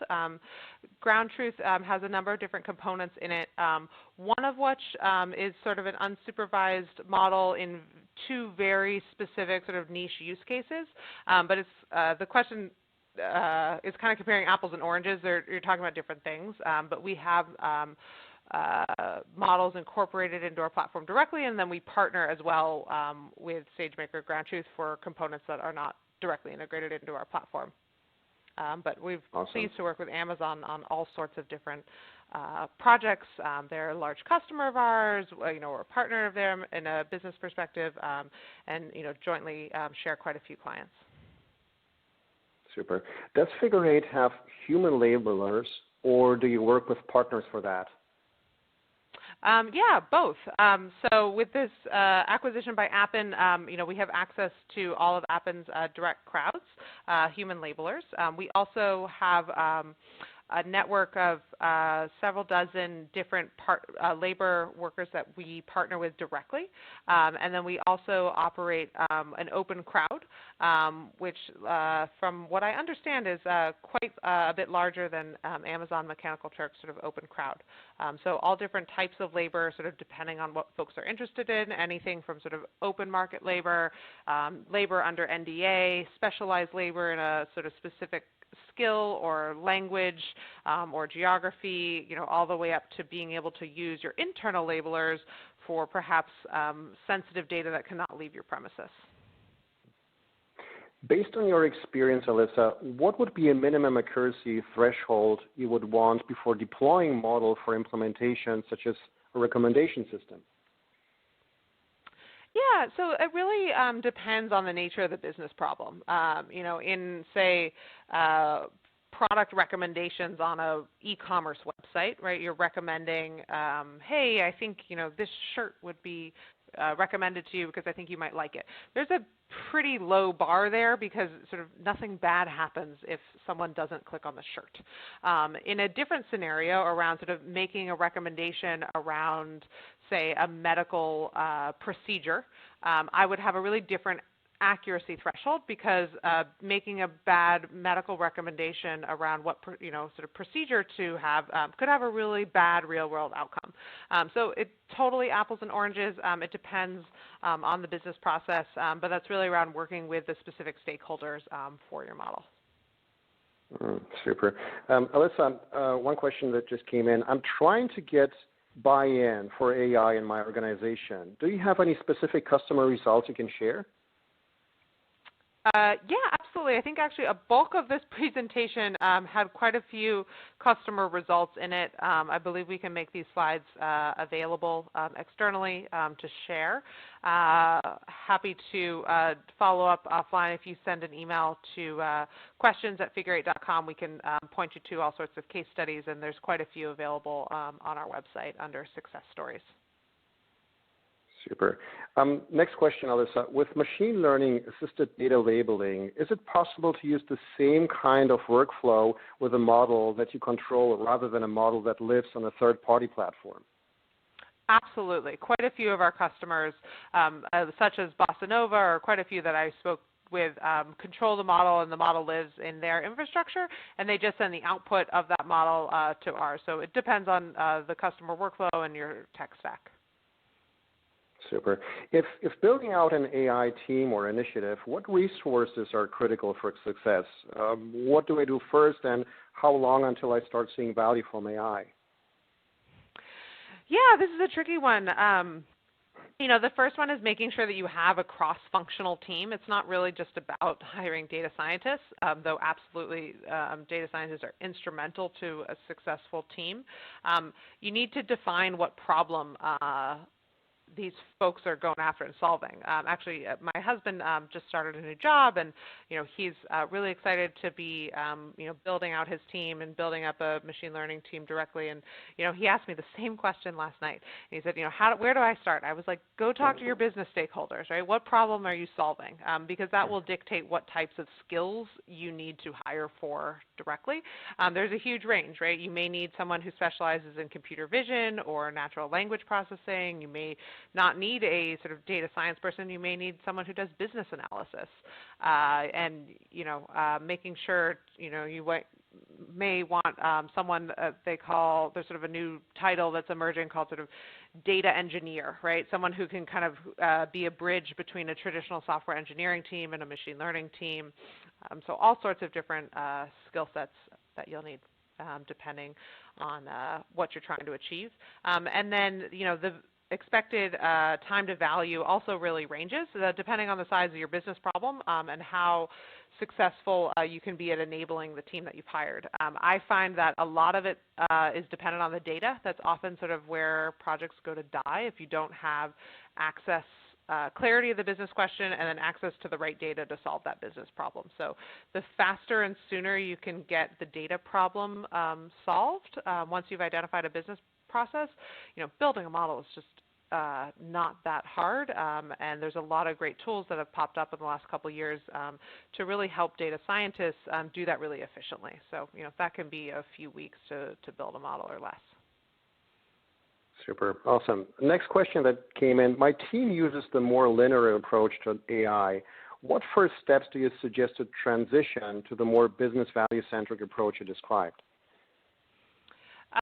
Ground Truth has a number of different components in it, one of which is sort of an unsupervised model in two very specific sort of niche use cases. But it's, the question is kind of comparing apples and oranges. You're talking about different things, but we have models incorporated into our platform directly, and then we partner as well with SageMaker Ground Truth for components that are not directly integrated into our platform. But we've pleased to work with Amazon on all sorts of different projects. They're a large customer of ours. We're a partner of them in a business perspective, and jointly share quite a few clients. Super. Does Figure 8 have human labelers, or do you work with partners for that? Yeah, both. So with this acquisition by Appen, we have access to all of Appen's direct crowds, human labelers. We also have a network of several dozen different labor workers that we partner with directly. And then we also operate an open crowd, which from what I understand is quite a bit larger than Amazon Mechanical Turk's sort of open crowd. So all different types of labor, sort of depending on what folks are interested in, anything from sort of open market labor, labor under NDA, specialized labor in a sort of specific skill or language or geography, all the way up to being able to use your internal labelers for perhaps sensitive data that cannot leave your premises. Based on your experience, Alyssa, what would be a minimum accuracy threshold you would want before deploying a model for implementation, such as a recommendation system? Yeah, so it really depends on the nature of the business problem. In, say, product recommendations on a e-commerce website, right? You're recommending, hey, I think this shirt would be recommended to you because I think you might like it. There's a pretty low bar there because sort of nothing bad happens if someone doesn't click on the shirt. In a different scenario around sort of making a recommendation around, say, a medical procedure, I would have a really different accuracy threshold because making a bad medical recommendation around what sort of procedure to have could have a really bad real-world outcome. So it's totally apples and oranges. It depends on the business process, but that's really around working with the specific stakeholders for your model. Super. Alyssa, one question that just came in. I'm trying to get buy-in for AI in my organization. Do you have any specific customer results you can share? Yeah, absolutely. I think actually a bulk of this presentation had quite a few customer results in it. I believe we can make these slides available externally to share. Happy to follow up offline. If you send an email to questions@figure8.com, we can point you to all sorts of case studies, and there's quite a few available on our website under success stories. Super. Next question, Alyssa. With machine learning assisted data labeling, is it possible to use the same kind of workflow with a model that you control rather than a model that lives on a third-party platform? Absolutely. Quite a few of our customers, such as Bossa or quite a few that I spoke with, control the model, and the model lives in their infrastructure, and they just send the output of that model to ours. So it depends on the customer workflow and your tech stack. Super. If building out an AI team or initiative, what resources are critical for success? What do I do first, and how long until I start seeing value from AI? Yeah, this is a tricky one. The first one is making sure that you have a cross-functional team. It's not really just about hiring data scientists, though absolutely data scientists are instrumental to a successful team. You need to define what problem these folks are going after and solving. Actually, my husband just started a new job, and he's really excited to be building out his team and building up a machine learning team directly. And he asked me the same question last night. And he said, where do I start? I was like, go talk to your business stakeholders, right? What problem are you solving? Because that will dictate what types of skills you need to hire for directly. There's a huge range, right? You may need someone who specializes in computer vision or natural language processing. You may not need a sort of data science person. You may need someone who does business analysis, and making sure you may want someone they call, there's sort of a new title that's emerging called sort of data engineer, right? Someone who can kind of be a bridge between a traditional software engineering team and a machine learning team. So all sorts of different skill sets that you'll need depending on what you're trying to achieve. And then, the expected time to value also really ranges depending on the size of your business problem and how successful you can be at enabling the team that you've hired. I find that a lot of it is dependent on the data. That's often sort of where projects go to die if you don't have access, clarity of the business question, and then access to the right data to solve that business problem. So the faster and sooner you can get the data problem solved once you've identified a business process, building a model is just not that hard, and there's a lot of great tools that have popped up in the last couple of years to really help data scientists do that really efficiently. So that can be a few weeks to build a model or less. Super, awesome. Next question that came in, my team uses the more linear approach to AI. What first steps do you suggest to transition to the more business value-centric approach you described?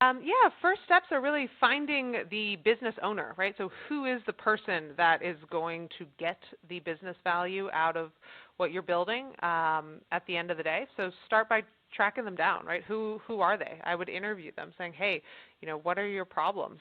Yeah, first steps are really finding the business owner, right? So who is the person that is going to get the business value out of what you're building at the end of the day? So start by tracking them down, right? Who are they? I would interview them saying, hey, what are your problems?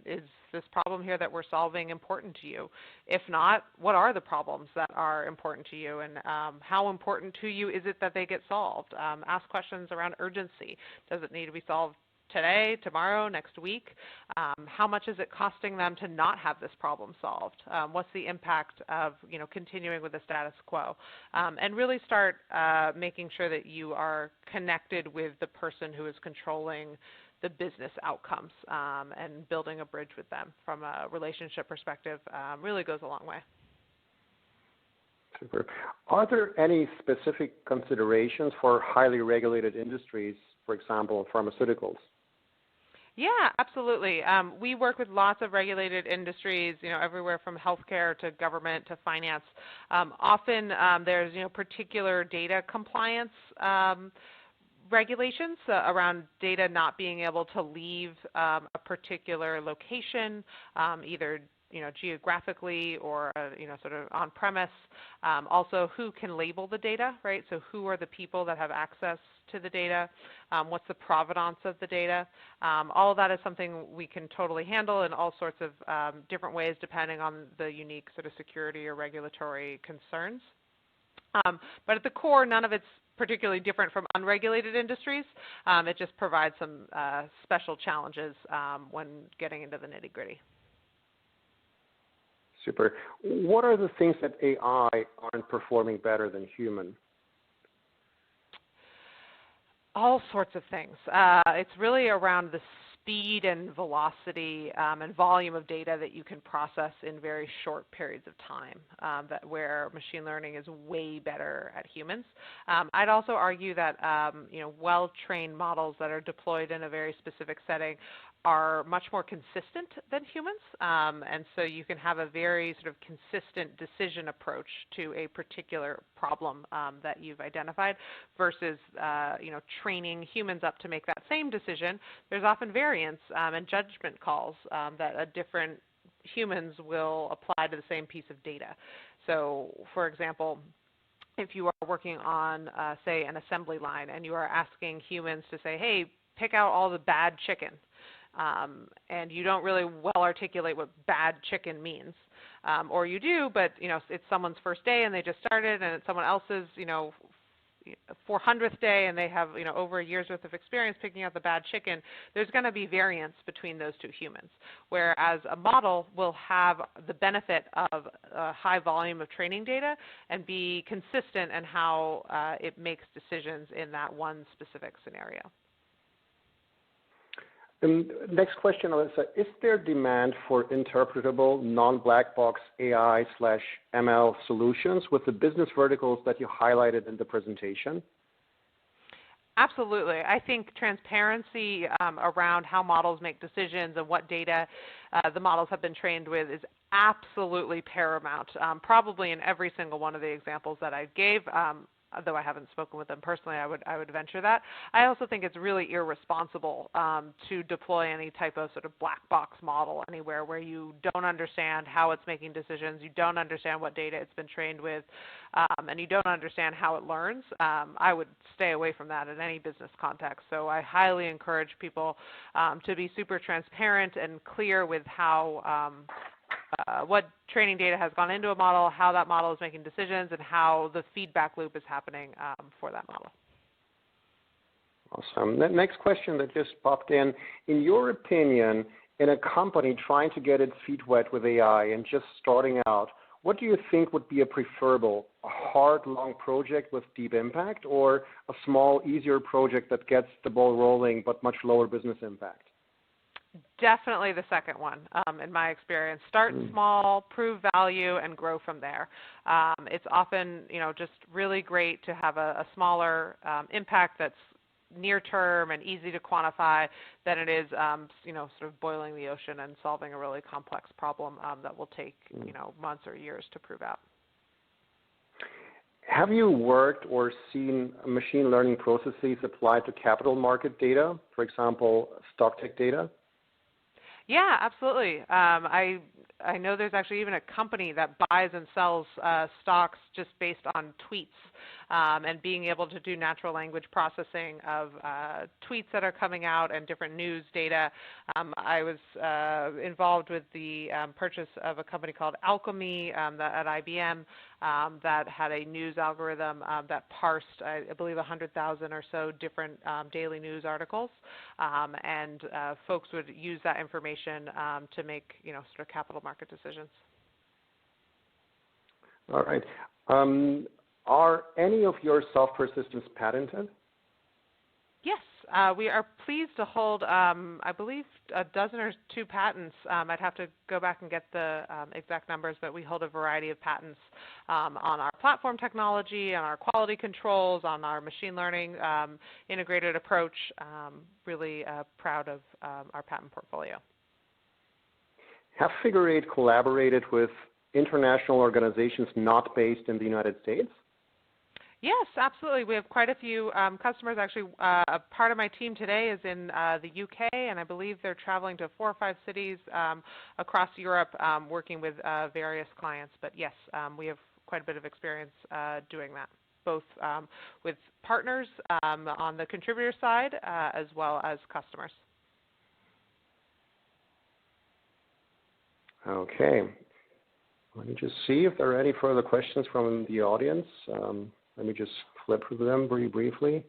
Is this problem here that we're solving important to you? If not, what are the problems that are important to you, and how important to you is it that they get solved? Ask questions around urgency. Does it need to be solved today, tomorrow, next week? How much is it costing them to not have this problem solved? What's the impact of continuing with the status quo? And really start making sure that you are connected with the person who is controlling the business outcomes, and building a bridge with them from a relationship perspective really goes a long way. Super. Are there any specific considerations for highly regulated industries, for example, pharmaceuticals? Yeah, absolutely. We work with lots of regulated industries, everywhere from healthcare to government to finance. Often there's, particular data compliance regulations around data not being able to leave a particular location, either geographically or sort of on premise. Also, who can label the data, right? So who are the people that have access to the data? What's the provenance of the data? All of that is something we can totally handle in all sorts of different ways depending on the unique sort of security or regulatory concerns. But at the core, none of it's particularly different from unregulated industries. It just provides some special challenges when getting into the nitty-gritty. Super. What are the things that AI aren't performing better than human? All sorts of things. It's really around the speed and velocity and volume of data that you can process in very short periods of time, where machine learning is way better at humans. I'd also argue that well-trained models that are deployed in a very specific setting are much more consistent than humans, and so you can have a very sort of consistent decision approach to a particular problem that you've identified versus training humans up to make that same decision. There's often variance and judgment calls that different humans will apply to the same piece of data. So, for example, if you are working on, say, an assembly line and you are asking humans to say, hey, pick out all the bad chicken, and you don't really well articulate what bad chicken means. Or you do, but it's someone's first day and they just started, and it's someone else's 400th day and they have over a year's worth of experience picking out the bad chicken. There's going to be variance between those two humans, whereas a model will have the benefit of a high volume of training data and be consistent in how it makes decisions in that one specific scenario. Next question, Alyssa. Is there demand for interpretable, non-black box AI/ML solutions with the business verticals that you highlighted in the presentation? Absolutely. I think transparency around how models make decisions and what data the models have been trained with is absolutely paramount, probably in every single one of the examples that I gave. Though I haven't spoken with them personally, I would venture that. I also think it's really irresponsible to deploy any type of sort of black box model anywhere where you don't understand how it's making decisions, you don't understand what data it's been trained with, and you don't understand how it learns. I would stay away from that in any business context. So I highly encourage people to be super transparent and clear with how what training data has gone into a model, how that model is making decisions, and how the feedback loop is happening for that model. Awesome. The next question that just popped in your opinion, in a company trying to get its feet wet with AI and just starting out, what do you think would be a preferable, a hard, long project with deep impact, or a small, easier project that gets the ball rolling but much lower business impact? Definitely the second one, in my experience. Start small, prove value, and grow from there. It's often, just really great to have a smaller impact that's near term and easy to quantify than it is, sort of boiling the ocean and solving a really complex problem that will take, months or years to prove out. Have you worked or seen machine learning processes applied to capital market data, for example, stock tech data? Yeah, absolutely. I know there's actually even a company that buys and sells stocks just based on tweets, and being able to do natural language processing of tweets that are coming out and different news data. I was involved with the purchase of a company called Alchemy at IBM that had a news algorithm that parsed, I believe, 100,000 or so different daily news articles, and folks would use that information to make, sort of capital market decisions. All right. Are any of your software systems patented? Yes, we are pleased to hold, I believe, a dozen or two patents. I'd have to go back and get the exact numbers, but we hold a variety of patents on our platform technology, on our quality controls, on our machine learning integrated approach. Really proud of our patent portfolio. Have Figure 8 collaborated with international organizations not based in the United States? Yes, absolutely. We have quite a few customers. Actually, a part of my team today is in the UK, and I believe they're traveling to 4 or 5 cities across Europe working with various clients. But yes, we have quite a bit of experience doing that, both with partners on the contributor side as well as customers. Okay. Let me just see if there are any further questions from the audience. Let me just flip through them very briefly.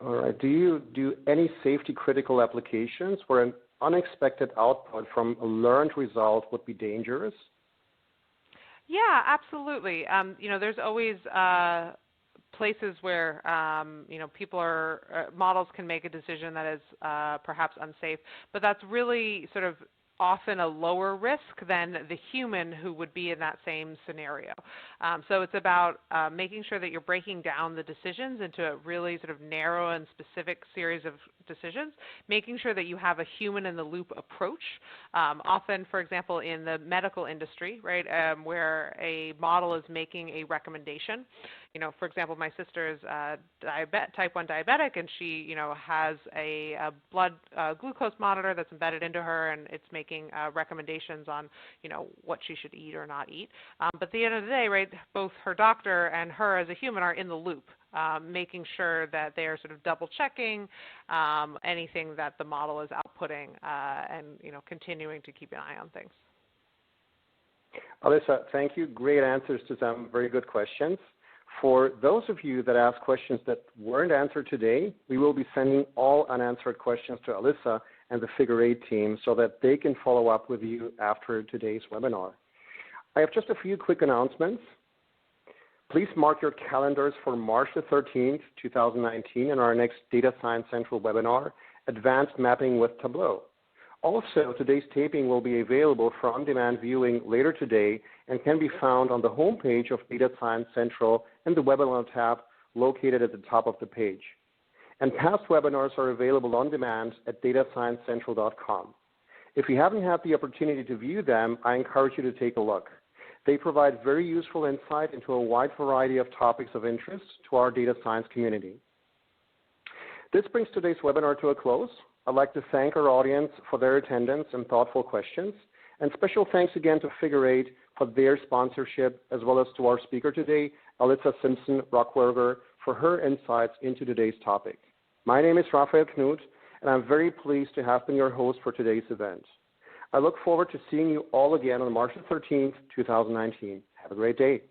All right. Do you do any safety critical applications where an unexpected output from a learned result would be dangerous? Yeah, absolutely. There's always places where models can make a decision that is perhaps unsafe, but that's really sort of often a lower risk than the human who would be in that same scenario. So it's about making sure that you're breaking down the decisions into a really sort of narrow and specific series of decisions, making sure that you have a human in the loop approach. Often, for example, in the medical industry, right, where a model is making a recommendation. For example, my sister is type 1 diabetic, and she, has a blood glucose monitor that's embedded into her, and it's making recommendations on, what she should eat or not eat. But at the end of the day, right, both her doctor and her as a human are in the loop, making sure that they are sort of double checking anything that the model is outputting, and continuing to keep an eye on things. Alyssa, thank you. Great answers to some very good questions. For those of you that asked questions that weren't answered today, we will be sending all unanswered questions to Alyssa and the Figure 8 team so that they can follow up with you after today's webinar. I have just a few quick announcements. Please mark your calendars for March the 13th, 2019, in our next Data Science Central webinar, Advanced Mapping with Tableau. Also, today's taping will be available for on-demand viewing later today and can be found on the homepage of Data Science Central in the webinar tab located at the top of the page. and past webinars are available on demand at datasciencecentral.com. If you haven't had the opportunity to view them, I encourage you to take a look. They provide very useful insight into a wide variety of topics of interest to our data science community. This brings today's webinar to a close. I'd like to thank our audience for their attendance and thoughtful questions, and special thanks again to Figure 8 for their sponsorship, as well as to our speaker today, Alyssa Simpson Rochwerger, for her insights into today's topic. My name is Raphael Knut, and I'm very pleased to have been your host for today's event. I look forward to seeing you all again on March 13th, 2019. Have a great day.